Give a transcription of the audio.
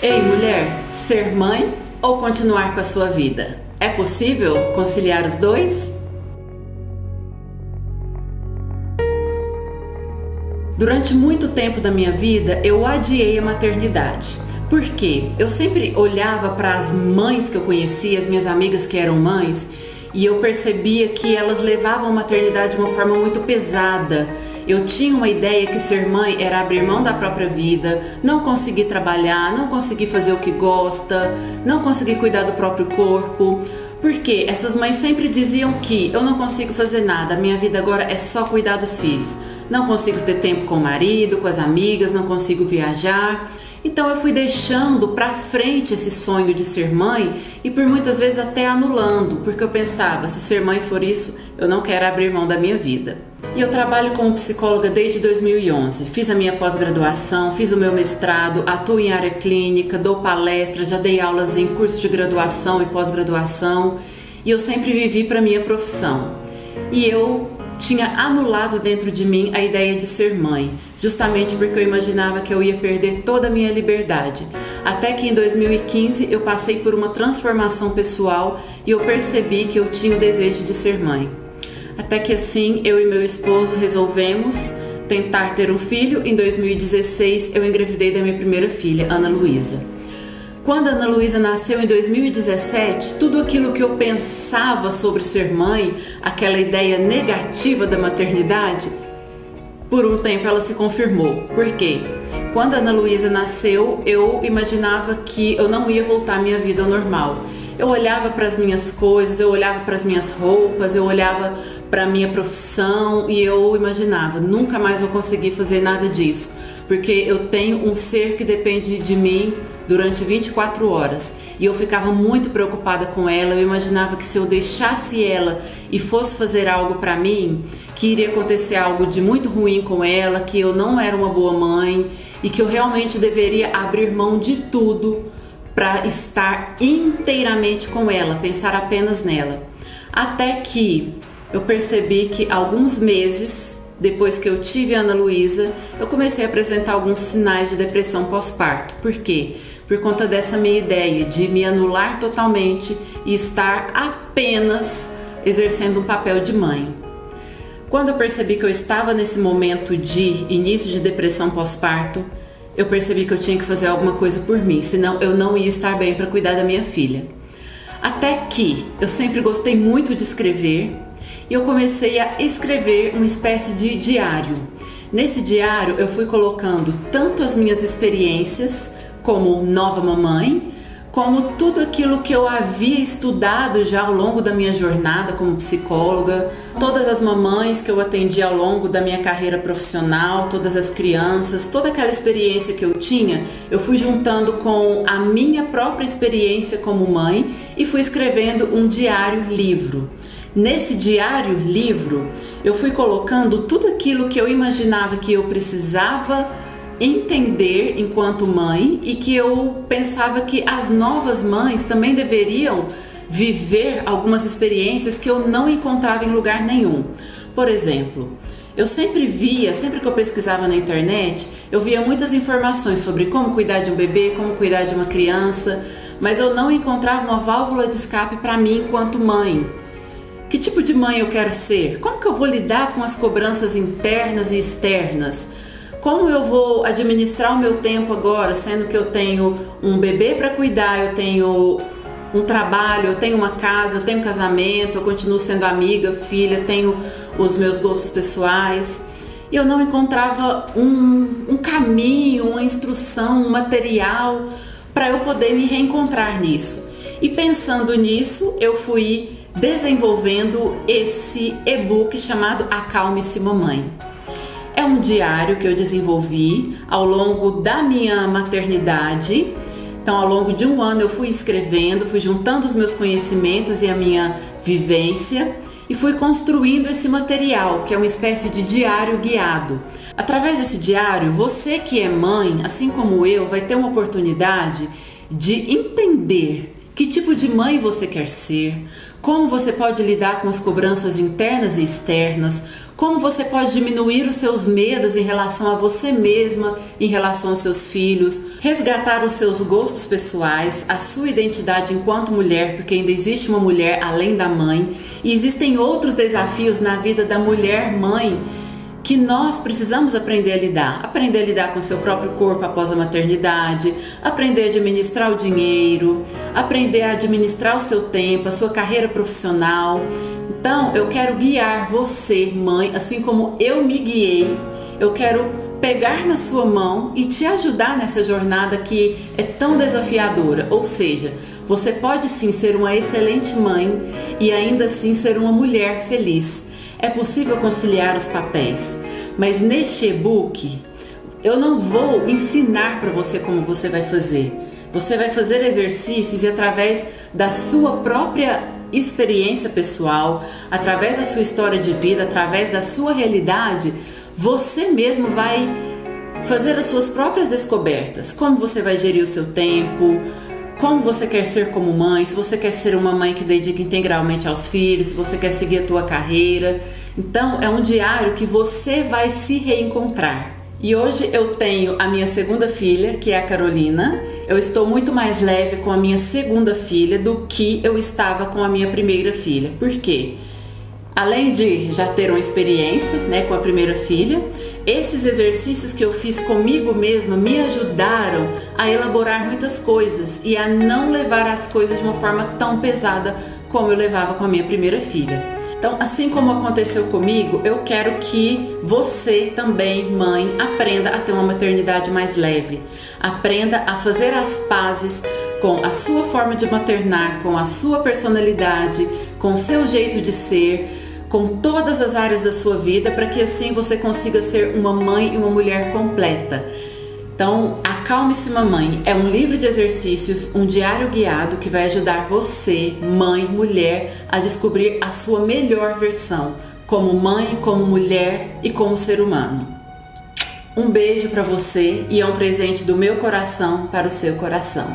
Ei, mulher, ser mãe ou continuar com a sua vida? É possível conciliar os dois? Durante muito tempo da minha vida, eu adiei a maternidade. Por quê? Eu sempre olhava para as mães que eu conhecia, as minhas amigas que eram mães, e eu percebia que elas levavam a maternidade de uma forma muito pesada. Eu tinha uma ideia que ser mãe era abrir mão da própria vida, não conseguir trabalhar, não conseguir fazer o que gosta, não conseguir cuidar do próprio corpo. Porque essas mães sempre diziam que eu não consigo fazer nada, a minha vida agora é só cuidar dos filhos. Não consigo ter tempo com o marido, com as amigas, não consigo viajar. Então eu fui deixando pra frente esse sonho de ser mãe e por muitas vezes até anulando, porque eu pensava, se ser mãe for isso, eu não quero abrir mão da minha vida. E eu trabalho como psicóloga desde 2011. Fiz a minha pós-graduação, fiz o meu mestrado, atuo em área clínica, dou palestras, já dei aulas em curso de graduação e pós-graduação e eu sempre vivi para minha profissão. E eu tinha anulado dentro de mim a ideia de ser mãe, justamente porque eu imaginava que eu ia perder toda a minha liberdade. Até que em 2015 eu passei por uma transformação pessoal e eu percebi que eu tinha o desejo de ser mãe. Até que assim, eu e meu esposo resolvemos tentar ter um filho. Em 2016 eu engravidei da minha primeira filha, Ana Luísa. Quando a Ana Luísa nasceu em 2017, tudo aquilo que eu pensava sobre ser mãe, aquela ideia negativa da maternidade, por um tempo ela se confirmou. Por quê? Quando a Ana Luísa nasceu, eu imaginava que eu não ia voltar à minha vida ao normal. Eu olhava para as minhas coisas, eu olhava para as minhas roupas, eu olhava para a minha profissão e eu imaginava, nunca mais vou conseguir fazer nada disso, porque eu tenho um ser que depende de mim durante 24 horas e eu ficava muito preocupada com ela. Eu imaginava que se eu deixasse ela e fosse fazer algo para mim, que iria acontecer algo de muito ruim com ela, que eu não era uma boa mãe e que eu realmente deveria abrir mão de tudo para estar inteiramente com ela, pensar apenas nela. Até que eu percebi que alguns meses depois que eu tive a Ana Luísa, eu comecei a apresentar alguns sinais de depressão pós-parto. Por quê? Por conta dessa minha ideia de me anular totalmente e estar apenas exercendo um papel de mãe. Quando eu percebi que eu estava nesse momento de início de depressão pós-parto, eu percebi que eu tinha que fazer alguma coisa por mim, senão eu não ia estar bem para cuidar da minha filha. Até que eu sempre gostei muito de escrever e eu comecei a escrever uma espécie de diário. Nesse diário eu fui colocando tanto as minhas experiências como nova mamãe, como tudo aquilo que eu havia estudado já ao longo da minha jornada como psicóloga, todas as mamães que eu atendi ao longo da minha carreira profissional, todas as crianças, toda aquela experiência que eu tinha, eu fui juntando com a minha própria experiência como mãe e fui escrevendo um diário-livro. Nesse diário-livro, eu fui colocando tudo aquilo que eu imaginava que eu precisava entender enquanto mãe e que eu pensava que as novas mães também deveriam viver algumas experiências que eu não encontrava em lugar nenhum. Por exemplo, eu sempre que eu pesquisava na internet, eu via muitas informações sobre como cuidar de um bebê, como cuidar de uma criança, mas eu não encontrava uma válvula de escape para mim enquanto mãe. Que tipo de mãe eu quero ser? Como que eu vou lidar com as cobranças internas e externas? Como eu vou administrar o meu tempo agora, sendo que eu tenho um bebê para cuidar, eu tenho um trabalho, eu tenho uma casa, eu tenho um casamento, eu continuo sendo amiga, filha, tenho os meus gostos pessoais. E eu não encontrava um caminho, uma instrução, um material para eu poder me reencontrar nisso. E pensando nisso, eu fui desenvolvendo esse e-book chamado Acalme-se Mamãe. É um diário que eu desenvolvi ao longo da minha maternidade. Então, ao longo de um ano eu fui escrevendo, fui juntando os meus conhecimentos e a minha vivência e fui construindo esse material, que é uma espécie de diário guiado. Através desse diário, você que é mãe, assim como eu, vai ter uma oportunidade de entender que tipo de mãe você quer ser, como você pode lidar com as cobranças internas e externas, Como você pode diminuir os seus medos em relação a você mesma, em relação aos seus filhos, resgatar os seus gostos pessoais, a sua identidade enquanto mulher, porque ainda existe uma mulher além da mãe, e existem outros desafios na vida da mulher mãe que nós precisamos aprender a lidar com o seu próprio corpo após a maternidade, aprender a administrar o dinheiro, aprender a administrar o seu tempo, a sua carreira profissional. Então, eu quero guiar você, mãe, assim como eu me guiei. Eu quero pegar na sua mão e te ajudar nessa jornada que é tão desafiadora. Ou seja, você pode sim ser uma excelente mãe e ainda assim ser uma mulher feliz. É possível conciliar os papéis, mas neste e-book eu não vou ensinar para você como você vai fazer. Você vai fazer exercícios e através da sua própria experiência pessoal, através da sua história de vida, através da sua realidade, você mesmo vai fazer as suas próprias descobertas. Como você vai gerir o seu tempo, como você quer ser como mãe, se você quer ser uma mãe que dedica integralmente aos filhos, se você quer seguir a tua carreira. Então é um diário que você vai se reencontrar. E hoje eu tenho a minha segunda filha, que é a Carolina. Eu estou muito mais leve com a minha segunda filha do que eu estava com a minha primeira filha. Por quê? Além de já ter uma experiência, com a primeira filha, esses exercícios que eu fiz comigo mesma me ajudaram a elaborar muitas coisas e a não levar as coisas de uma forma tão pesada como eu levava com a minha primeira filha. Então, assim como aconteceu comigo, eu quero que você também, mãe, aprenda a ter uma maternidade mais leve. Aprenda a fazer as pazes com a sua forma de maternar, com a sua personalidade, com o seu jeito de ser, com todas as áreas da sua vida, para que assim você consiga ser uma mãe e uma mulher completa. Então, Acalme-se Mamãe é um livro de exercícios, um diário guiado que vai ajudar você, mãe, mulher, a descobrir a sua melhor versão, como mãe, como mulher e como ser humano. Um beijo para você e é um presente do meu coração para o seu coração.